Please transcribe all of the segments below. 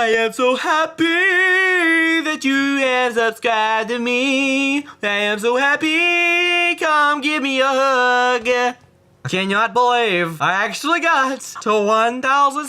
I am so happy that you have subscribed to me. I am so happy, come give me a hug. I cannot believe I actually got to 1,000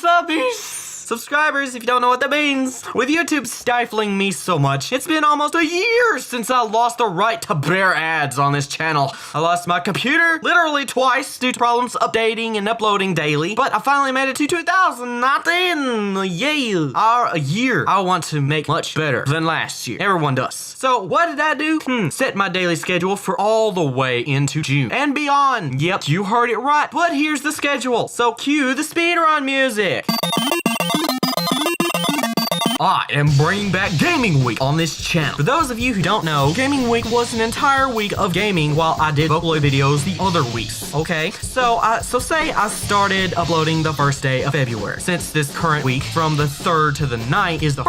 subscribers, if you don't know what that means. With YouTube stifling me so much, it's been almost a year since I lost the right to bear ads on this channel. I lost my computer literally twice due to problems updating and uploading daily, but I finally made it to 2019. Yay! A year I want to make much better than last year. Everyone does. So what did I do? Set my daily schedule for all the way into June and beyond. Yep, you heard it right. But here's the schedule. So cue the speedrun music. I am bringing back Gaming Week on this channel. For those of you who don't know, Gaming Week was an entire week of gaming while I did Vocaloid videos the other weeks, okay? So say I started uploading the first day of February. Since this current week, from the 3rd to the 9th, is the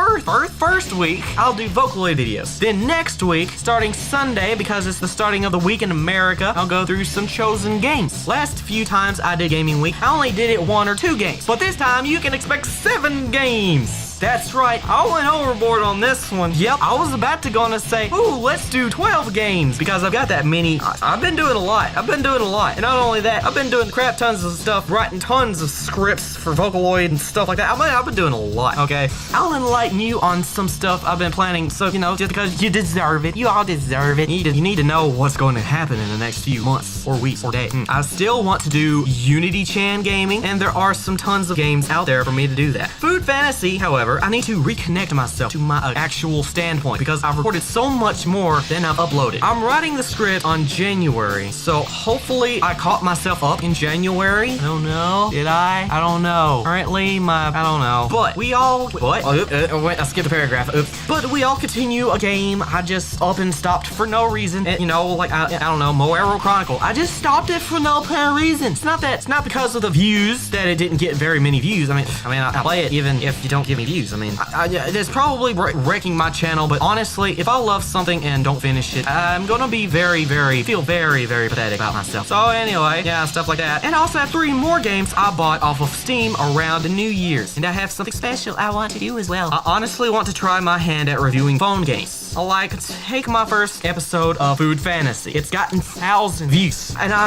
first week, I'll do Vocaloid videos. Then next week, starting Sunday, because it's the starting of the week in America, I'll go through some chosen games. Last few times I did Gaming Week, I only did it 1 or 2 games. But this time, you can expect 7 games. That's right, I went overboard on this one. Yep, I was about to gonna say, ooh, let's do 12 games, because I've got that many. I've been doing a lot. And not only that, I've been doing crap tons of stuff, writing tons of scripts for Vocaloid and stuff like that. I've been doing a lot, okay? I'll enlighten you on some stuff I've been planning, so, you know, just because you deserve it. You all deserve it. You need to know what's going to happen in the next few months, or weeks, or days. I still want to do Unity Chan gaming, and there are some tons of games out there for me to do that. Food Fantasy, however, I need to reconnect myself to my actual standpoint because I've recorded so much more than I've uploaded. I'm writing the script on January, so hopefully I caught myself up in January. I don't know. Did I? I don't know. Currently, I don't know. But we all... What? Wait, I skipped a paragraph. Oops. But we all continue a game I just up and stopped for no reason. You know, like, I don't know, Moero Chronicle. I just stopped it for no apparent reason. It's not because of the views that it didn't get very many views. I mean, I play it even if you don't give me views. I mean, it's probably wrecking my channel, but honestly, if I love something and don't finish it, I'm gonna be feel very, very pathetic about myself. So anyway, yeah, stuff like that. And I also have 3 more games I bought off of Steam around the New Year's. And I have something special I want to do as well. I honestly want to try my hand at reviewing phone games. Like, take my first episode of Food Fantasy. It's gotten 1,000 views, and I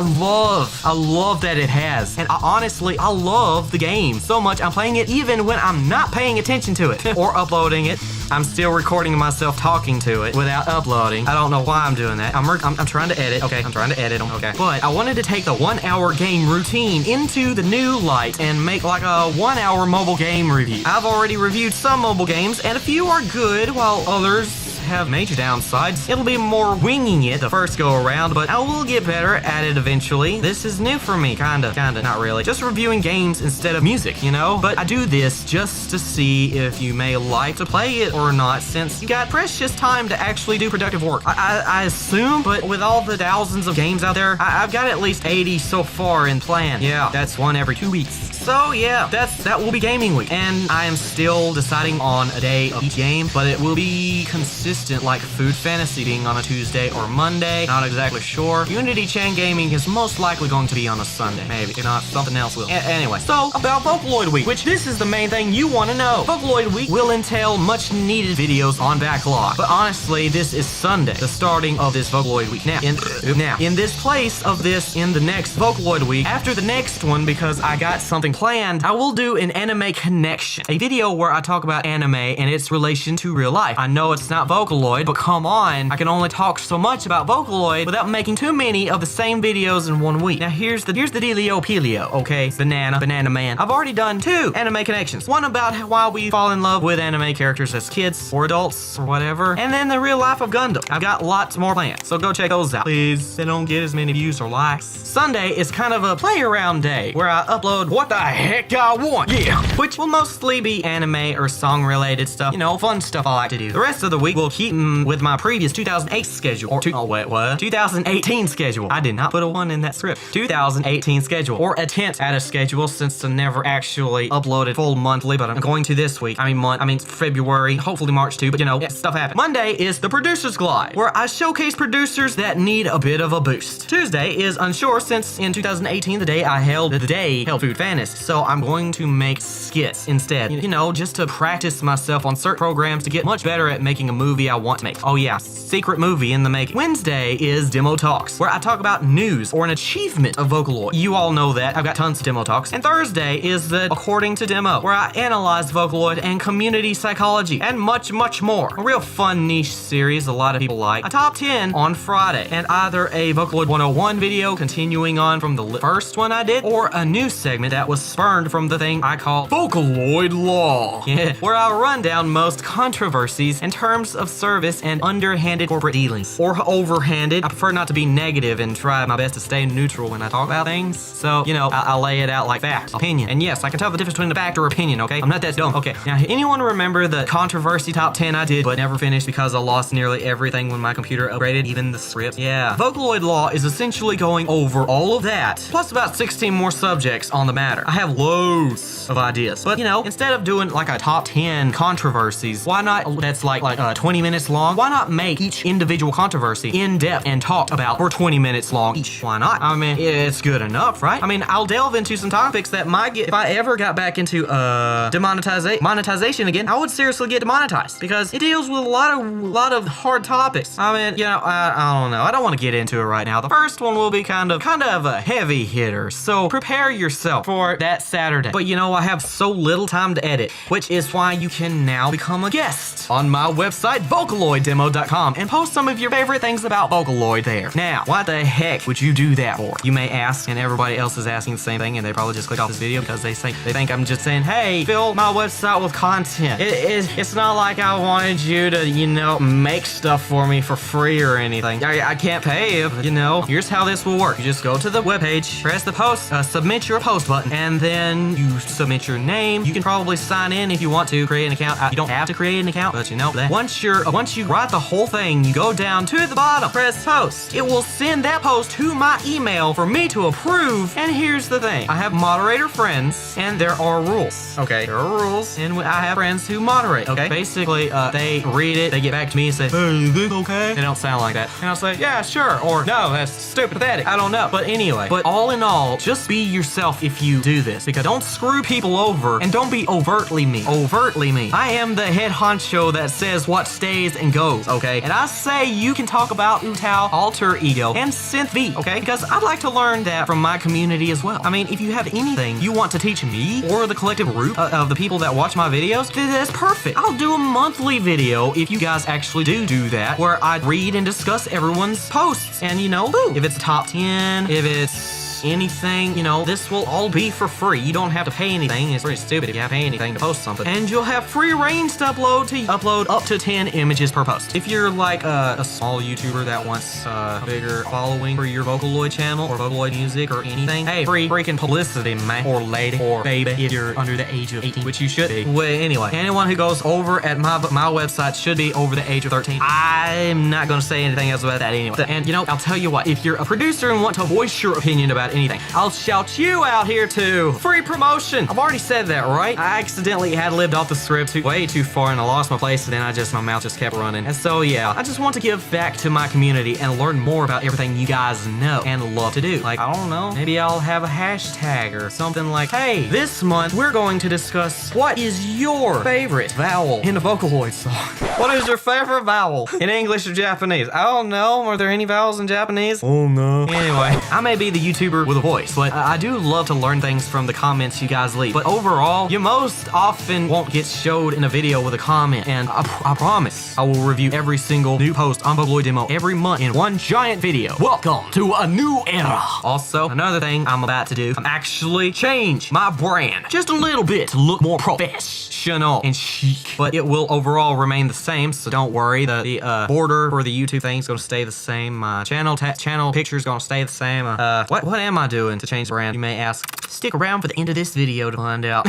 love that it has. And I love the game so much. I'm playing it even when I'm not paying attention to it or uploading it. I'm still recording myself talking to it without uploading. I don't know why I'm doing that. I'm trying to edit. Okay, I'm trying to edit them. Okay, but I wanted to take the 1-hour game routine into the new light and make like a 1-hour mobile game review. I've already reviewed some mobile games, and a few are good, while others have major downsides. It'll be more winging it the first go around, but I will get better at it eventually. This is new for me, kinda, not really. Just reviewing games instead of music, you know? But I do this just to see if you may like to play it or not, since you got precious time to actually do productive work. I assume, but with all the thousands of games out there, I've got at least 80 so far in plan. Yeah, that's 1 every 2 weeks. So yeah, that will be Gaming Week, and I am still deciding on a day of each game, but it will be consistent, like Food Fantasy being on a Tuesday or Monday. Not exactly sure. Unity Chan Gaming is most likely going to be on a Sunday, maybe. If not, something else will. Anyway, so about Vocaloid Week, which this is the main thing you want to know. Vocaloid Week will entail much needed videos on backlog, but honestly, this is Sunday, the starting of this Vocaloid Week. Now, in this place of this, in the next Vocaloid Week, after the next one, because I got something planned, I will do an anime connection, a video where I talk about anime and its relation to real life. I know it's not Vocaloid, but come on, I can only talk so much about Vocaloid without making too many of the same videos in 1 week. Now here's the dealio peelio, okay? Banana Man. I've already done 2 anime connections. One about why we fall in love with anime characters as kids or adults or whatever, and then the real life of Gundam. I've got lots more planned, so go check those out. Please, they don't get as many views or likes. Sunday is kind of a play around day where I upload what the heck I want, yeah, which will mostly be anime or song related stuff, you know, fun stuff I like to do. The rest of the week will keep with my previous 2008 schedule, or 2018 schedule. I did not put a 1 in that script. 2018 schedule, or attempt at a schedule, since I never actually uploaded full monthly, but I'm going to this week. I mean February, hopefully March too, but you know, stuff happens. Monday is the Producers Glide, where I showcase producers that need a bit of a boost. Tuesday is unsure, since in 2018, the day I held Food Fantasy, this, so I'm going to make skits instead. You know, just to practice myself on certain programs to get much better at making a movie I want to make. Oh yeah, secret movie in the making. Wednesday is Demo Talks, where I talk about news or an achievement of Vocaloid. You all know that. I've got tons of Demo Talks. And Thursday is the According to Demo, where I analyze Vocaloid and community psychology and much, much more. A real fun niche series a lot of people like. A top 10 on Friday, and either a Vocaloid 101 video continuing on from the first one I did, or a new segment that was spurned from the thing I call Vocaloid Law. Yeah, where I run down most controversies in terms of service and underhanded corporate dealings. Or overhanded. I prefer not to be negative and try my best to stay neutral when I talk about things. So, you know, I lay it out like fact, opinion. And yes, I can tell the difference between a fact or opinion, okay? I'm not that dumb. Okay, now anyone remember the controversy top 10 I did but never finished because I lost nearly everything when my computer upgraded, even the script? Yeah. Vocaloid Law is essentially going over all of that, plus about 16 more subjects on the matter. I have loads of ideas. But, you know, instead of doing like a top 10 controversies, why not, that's like 20 minutes long, why not make each individual controversy in depth and talked about for 20 minutes long each? Why not? I mean, it's good enough, right? I mean, I'll delve into some topics that might get, if I ever got back into monetization again, I would seriously get demonetized because it deals with a lot of hard topics. I mean, you know, I don't know. I don't want to get into it right now. The first one will be kind of a heavy hitter, so prepare yourself for that Saturday. But you know, I have so little time to edit, which is why you can now become a guest on my website, VocaloidDemo.com, and post some of your favorite things about Vocaloid there. Now, what the heck would you do that for? You may ask, and everybody else is asking the same thing, and they probably just click off this video because they think I'm just saying, hey, fill my website with content. It's not like I wanted you to, you know, make stuff for me for free or anything. I can't pay you, but, you know, here's how this will work. You just go to the webpage, press the post, submit your post button, and then you submit your name. You can probably sign in if you want to create an account. You don't have to create an account, but you know that. Once you write the whole thing, you go down to the bottom, press post. It will send that post to my email for me to approve. And here's the thing. I have moderator friends, and there are rules. Okay, there are rules, and I have friends who moderate. Okay, basically, they read it, they get back to me and say, hey, is this okay? They don't sound like that. And I'll say, yeah, sure, or no, that's stupid, pathetic. I don't know. But anyway, but all in all, just be yourself if you do this, because don't screw people over, and don't be overtly me. Overtly me. I am the head honcho that says what stays and goes, okay? And I say you can talk about Utao, Alter Ego, and Synth V, okay? Because I'd like to learn that from my community as well. I mean, if you have anything you want to teach me or the collective group of the people that watch my videos, then that's perfect. I'll do a monthly video if you guys actually do that, where I read and discuss everyone's posts. And you know, if it's a top 10, if it's anything, you know, this will all be for free. You don't have to pay anything. It's pretty stupid if you have to pay anything to post something. And you'll have free range to upload up to 10 images per post. If you're like a small YouTuber that wants a bigger following for your Vocaloid channel or Vocaloid music or anything, hey, free freaking publicity, man, or lady, or baby, if you're under the age of 18, which you should be. Well, anyway, anyone who goes over at my website should be over the age of 13. I'm not gonna say anything else about that anyway. And you know, I'll tell you what, if you're a producer and want to voice your opinion about anything, I'll shout you out here too. Free promotion. I've already said that, right? I accidentally had lived off the script way too far, and I lost my place, and then my mouth just kept running. And so yeah, I just want to give back to my community and learn more about everything you guys know and love to do. Like, I don't know, maybe I'll have a hashtag or something like, hey, this month we're going to discuss what is your favorite vowel in a Vocaloid song. What is your favorite vowel in English or Japanese? I don't know. Are there any vowels in Japanese? Oh no. Anyway, I may be the YouTuber with a voice, but I do love to learn things from the comments you guys leave. But overall, you most often won't get showed in a video with a comment, and I promise I will review every single new post on Vocaloid Demo every month in one giant video. Welcome to a new era. Also, another thing I'm about to do, I'm actually change my brand just a little bit to look more professional and chic, but it will overall remain the same, so don't worry. The border for the YouTube thing is going to stay the same. My channel picture is going to stay the same. What am I doing to change the brand, you may ask? Stick around for the end of this video to find out.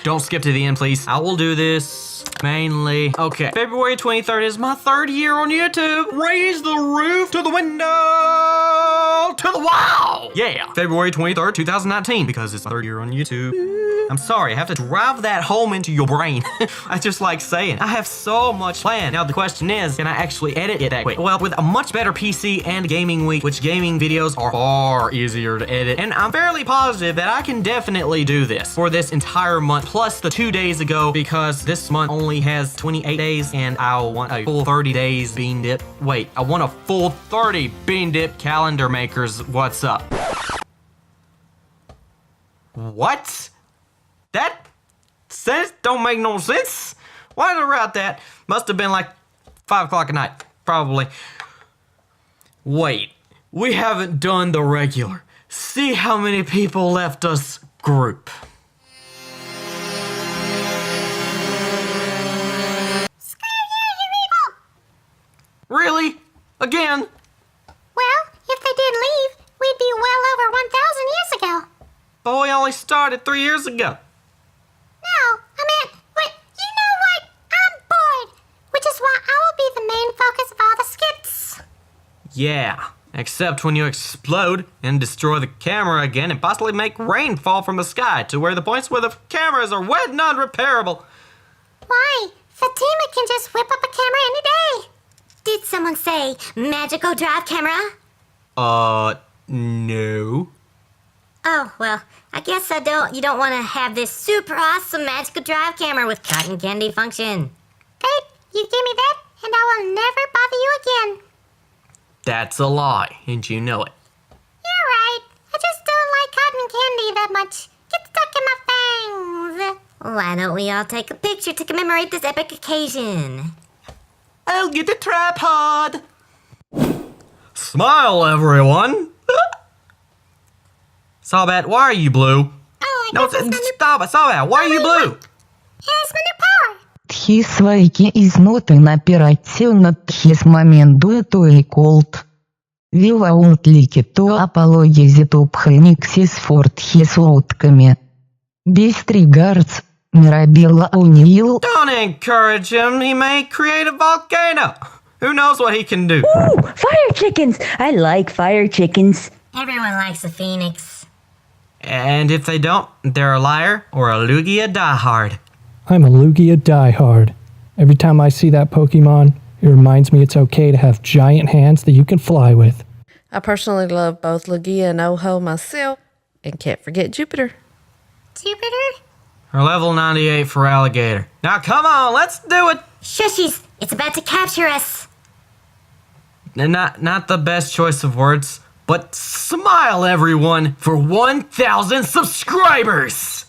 Don't skip to the end, please. I will do this mainly. Okay, February 23rd is my 3rd year on YouTube. Raise the roof to the window. to the wall! Yeah, February 23rd, 2019, because it's my third year on YouTube. I'm sorry, I have to drive that home into your brain. I just like saying, I have so much planned. Now the question is, can I actually edit it that quick? Well, with a much better PC and gaming week, which gaming videos are far easier to edit, and I'm fairly positive that I can definitely do this for this entire month, plus the 2 days ago, because this month only has 28 days, and I want a full 30 days Bean Dip. Wait, I want a full 30 Bean Dip calendar makers. What's up? What? That sense don't make no sense. Why did I write that? Must have been like 5 o'clock at night, probably. Wait, we haven't done the regular. See how many people left us group. Really? Again? Well, if they did leave, we'd be well over 1,000 years ago. But we only started 3 years ago. No, I meant, wait, you know what? I'm bored, which is why I will be the main focus of all the skits. Yeah, except when you explode and destroy the camera again and possibly make rain fall from the sky to where the points where the cameras are wet and unrepairable. Why? Fatima can just whip up a camera any day. Did someone say magical drive camera? No. Oh, well, I guess you don't want to have this super awesome magical drive camera with cotton candy function. Great, you give me that, and I will never bother you again. That's a lie, and you know it. You're right. I just don't like cotton candy that much. Get stuck in my fangs. Why don't we all take a picture to commemorate this epic occasion? I'll get the tripod. Smile, everyone. Sawbat, why are you blue? Oh, No, stop it, Sawbat, why are you blue? Here's my new power. His wake is not an operation at his moment due to a cold. We would like to apologize to Phoenixes for his outcome. Best regards, Mirabella O'Neil. Don't encourage him, he may create a volcano. Who knows what he can do? Ooh, fire chickens! I like fire chickens. Everyone likes a phoenix. And if they don't, they're a liar or a Lugia diehard. I'm a Lugia diehard. Every time I see that Pokemon, it reminds me it's okay to have giant hands that you can fly with. I personally love both Lugia and Ho-Oh myself, and can't forget Jupiter. Jupiter? Or level 98 for Alligator. Now come on, let's do it! Shushies, it's about to capture us. And not the best choice of words, but smile everyone for 1,000 subscribers!